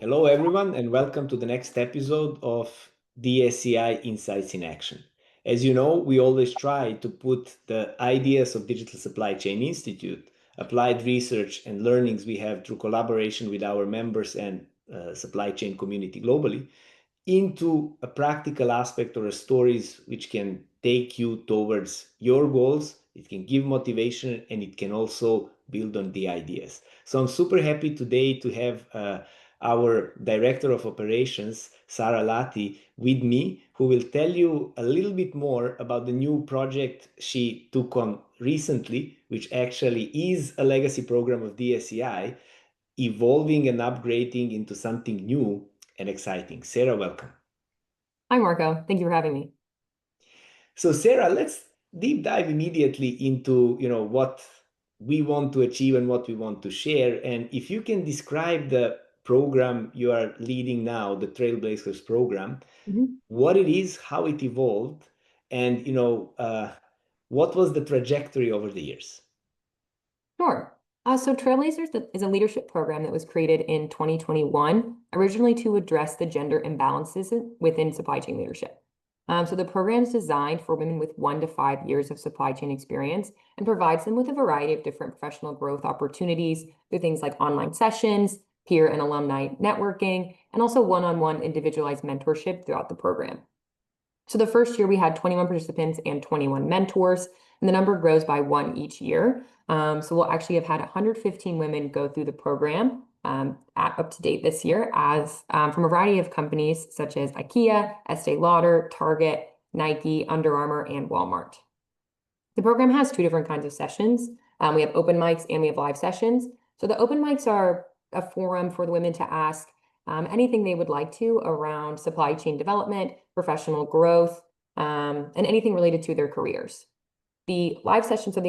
Hello, everyone, and welcome to the next episode of DSCI Insights in Action. As you know, we always try to put the ideas of Digital Supply Chain Institute, applied research and learnings we have through collaboration with our members and supply chain community globally into a practical aspect or a stories which can take you towards your goals. It can give motivation and it can also build on the ideas. So I'm super happy today to have our Director of Operations, Sarah Lahti, with me, who will tell you a little bit more about the new project she took on recently, which actually is a legacy program of DSCI, evolving and upgrading into something new and exciting. Sarah, welcome. Hi, Marko. Thank you for having me. So, Sarah, let's deep dive immediately into what we want to achieve and what we want to share. And if you can describe the program you are leading now, the Trailblazers program, what it is, how it evolved, and what was the trajectory over the years? Sure. So Trailblazers is a leadership program that was created in 2021, originally to address the gender imbalances within supply chain leadership. So the program is designed for women with 1 to 5 years of supply chain experience and provides them with a variety of different professional growth opportunities through things like online sessions, peer and alumni networking, and also one-on-one individualized mentorship throughout the program. So the first year we had 21 participants and 21 mentors, and the number grows by 1 each year. So we'll actually have had 115 women go through the program up to date this year as from a variety of companies such as IKEA, Estee Lauder, Target, Nike, Under Armour, and Walmart. The program has 2 different kinds of sessions. We have open mics and we have live sessions. So the open mics are a forum for the women to ask anything they would like to around supply chain development, professional growth, and anything related to their careers. The live sessions, on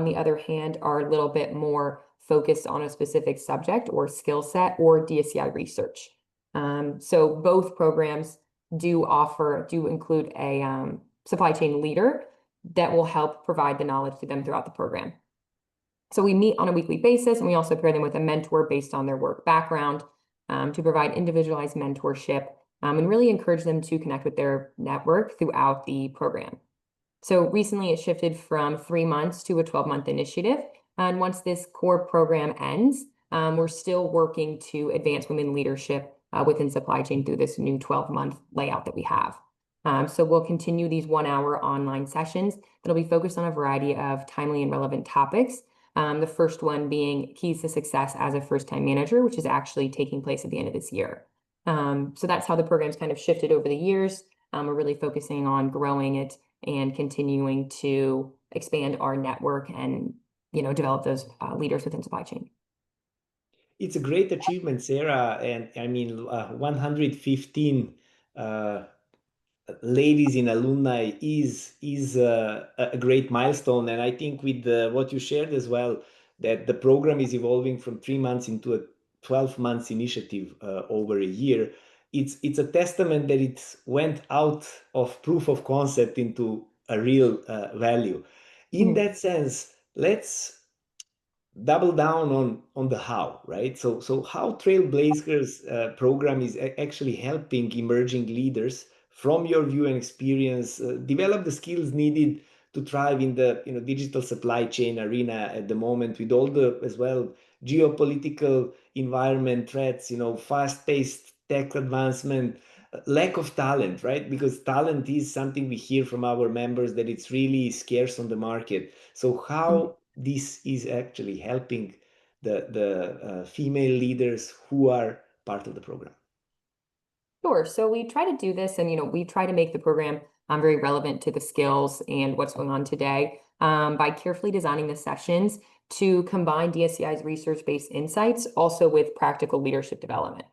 the other hand, are a little bit more focused on a specific subject or skill set or DSCI research. So both programs do include a supply chain leader that will help provide the knowledge to them throughout the program. So we meet on a weekly basis, and we also pair them with a mentor based on their work background to provide individualized mentorship and really encourage them to connect with their network throughout the program. So recently it shifted from 3 months to a 12-month initiative. And once this core program ends, we're still working to advance women leadership within supply chain through this new 12-month layout that we have. So we'll continue these 1-hour online sessions that'll be focused on a variety of timely and relevant topics. The first one being keys to success as a first-time manager, which is actually taking place at the end of this year. So that's how the program's kind of shifted over the years. We're really focusing on growing it and continuing to expand our network and develop those leaders within supply chain. It's a great achievement, Sarah, and I mean 115 ladies in alumni is a great milestone. And I think with what you shared as well, that the program is evolving from 3 months into a 12 months initiative over a year. It's a testament that it went out of proof of concept into a real value. In that sense, let's double down on the how, right? So how Trailblazers program is actually helping emerging leaders from your view and experience develop the skills needed to thrive in the digital supply chain arena at the moment, with all the as well geopolitical environment threats, fast-paced tech advancement, lack of talent, right? Because talent is something we hear from our members that it's really scarce on the market. So how this is actually helping the female leaders who are part of the program? Sure. So we try to do this, and we try to make the program very relevant to the skills and what's going on today by carefully designing the sessions to combine DSCI's research-based insights also with practical leadership development.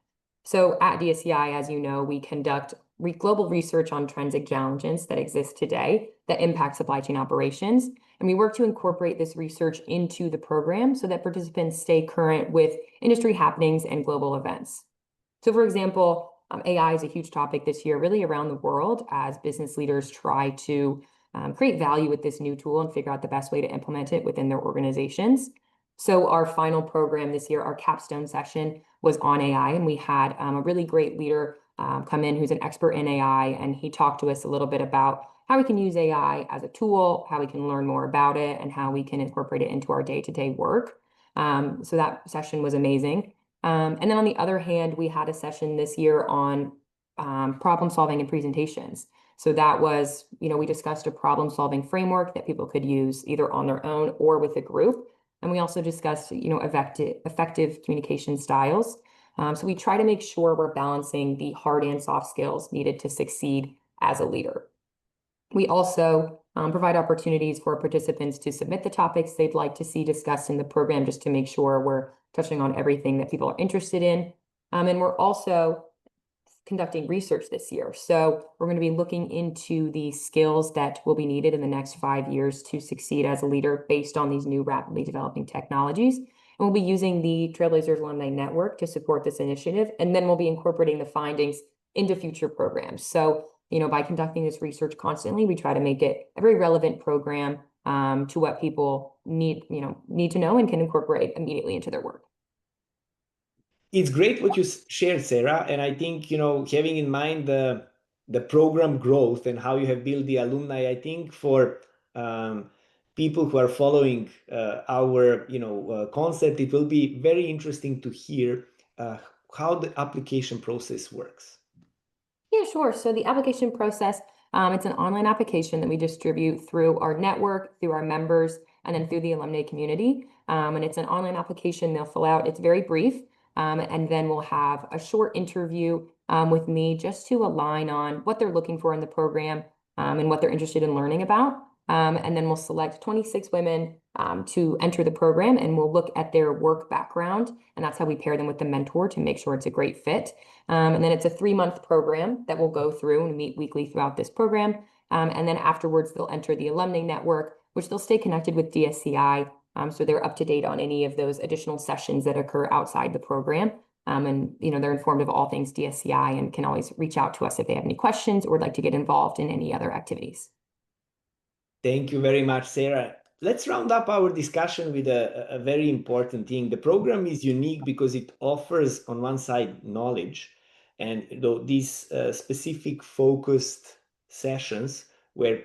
So at DSCI, as you know, we conduct global research on trends and challenges that exist today that impact supply chain operations. And we work to incorporate this research into the program so that participants stay current with industry happenings and global events. So for example, AI is a huge topic this year, really around the world, as business leaders try to create value with this new tool and figure out the best way to implement it within their organizations. So our final program this year, our capstone session, was on AI, and we had a really great leader come in who's an expert in AI, and he talked to us a little bit about how we can use AI as a tool, how we can learn more about it, and how we can incorporate it into our day-to-day work. So that session was amazing. And then on the other hand, we had a session this year on problem solving and presentations. So that was, we discussed a problem solving framework that people could use either on their own or with a group. And we also discussed, effective communication styles. So we try to make sure we're balancing the hard and soft skills needed to succeed as a leader. We also provide opportunities for participants to submit the topics they'd like to see discussed in the program, just to make sure we're touching on everything that people are interested in. And we're also conducting research this year. So we're going to be looking into the skills that will be needed in the next 5 years to succeed as a leader based on these new rapidly developing technologies. And we'll be using the Trailblazers Alumni Network to support this initiative. And then we'll be incorporating the findings into future programs. So, by conducting this research constantly, we try to make it a very relevant program to what people need to know and can incorporate immediately into their work. It's great what you shared, Sarah, and I think having in mind the program growth and how you have built the alumni, I think for people who are following our concept, it will be very interesting to hear how the application process works. Yeah, sure. So the application process, it's an online application that we distribute through our network, through our members, and then through the alumni community. And it's an online application they'll fill out. It's very brief. And then we'll have a short interview with me just to align on what they're looking for in the program and what they're interested in learning about. And then we'll select 26 women to enter the program, and we'll look at their work background. And that's how we pair them with the mentor to make sure it's a great fit. And then it's a 3-month program that we'll go through and meet weekly throughout this program. And then afterwards, they'll enter the alumni network, which they'll stay connected with DSCI. So they're up to date on any of those additional sessions that occur outside the program. And they're informed of all things DSCI and can always reach out to us if they have any questions or would like to get involved in any other activities. Thank you very much, Sarah. Let's round up our discussion with a very important thing. The program is unique because it offers, on one side, knowledge, and these specific focused sessions where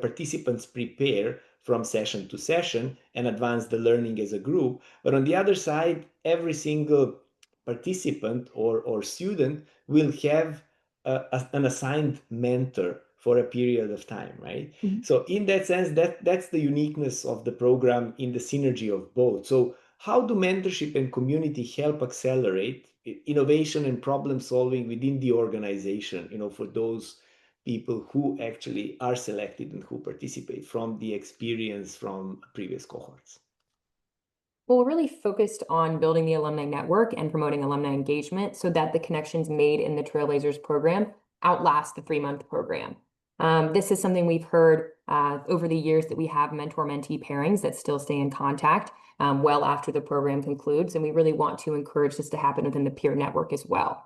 participants prepare from session to session and advance the learning as a group. But on the other side, every single participant or student will have an assigned mentor for a period of time, right? Mm-hmm. So in that sense, that's the uniqueness of the program in the synergy of both. So how do mentorship and community help accelerate innovation and problem solving within the organization, for those people who actually are selected and who participate from the experience from previous cohorts? Well, we're really focused on building the alumni network and promoting alumni engagement so that the connections made in the Trailblazers program outlast the 3-month program. This is something we've heard over the years, that we have mentor-mentee pairings that still stay in contact well after the program concludes. And we really want to encourage this to happen within the peer network as well.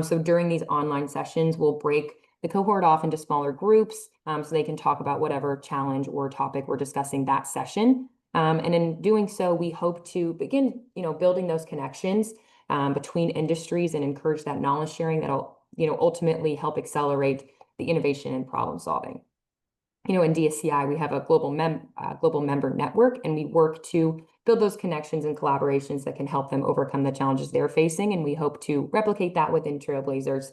So during these online sessions, we'll break the cohort off into smaller groups so they can talk about whatever challenge or topic we're discussing that session. And in doing so, we hope to begin, building those connections between industries and encourage that knowledge sharing that'll, ultimately help accelerate the innovation and problem solving. In DSCI, we have a global member network, and we work to build those connections and collaborations that can help them overcome the challenges they're facing. And we hope to replicate that within Trailblazers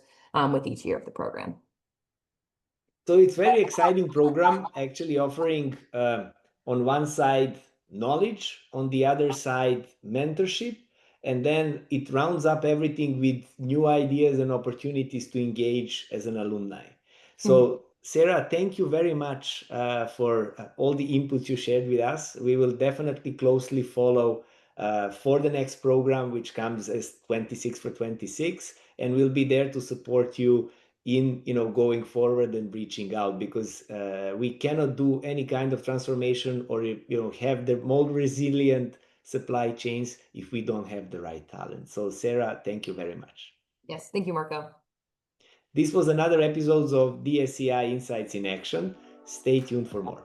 with each year of the program. So it's a very exciting program, actually offering on one side knowledge, on the other side mentorship, and then it rounds up everything with new ideas and opportunities to engage as an alumni. So Sarah, thank you very much for all the inputs you shared with us. We will definitely closely follow for the next program, which comes as 26 for 26, and we'll be there to support you in going forward and reaching out, because we cannot do any kind of transformation or have the more resilient supply chains if we don't have the right talent. So Sarah, thank you very much. Yes, thank you, Marko. This was another episode of DSCI Insights in Action. Stay tuned for more.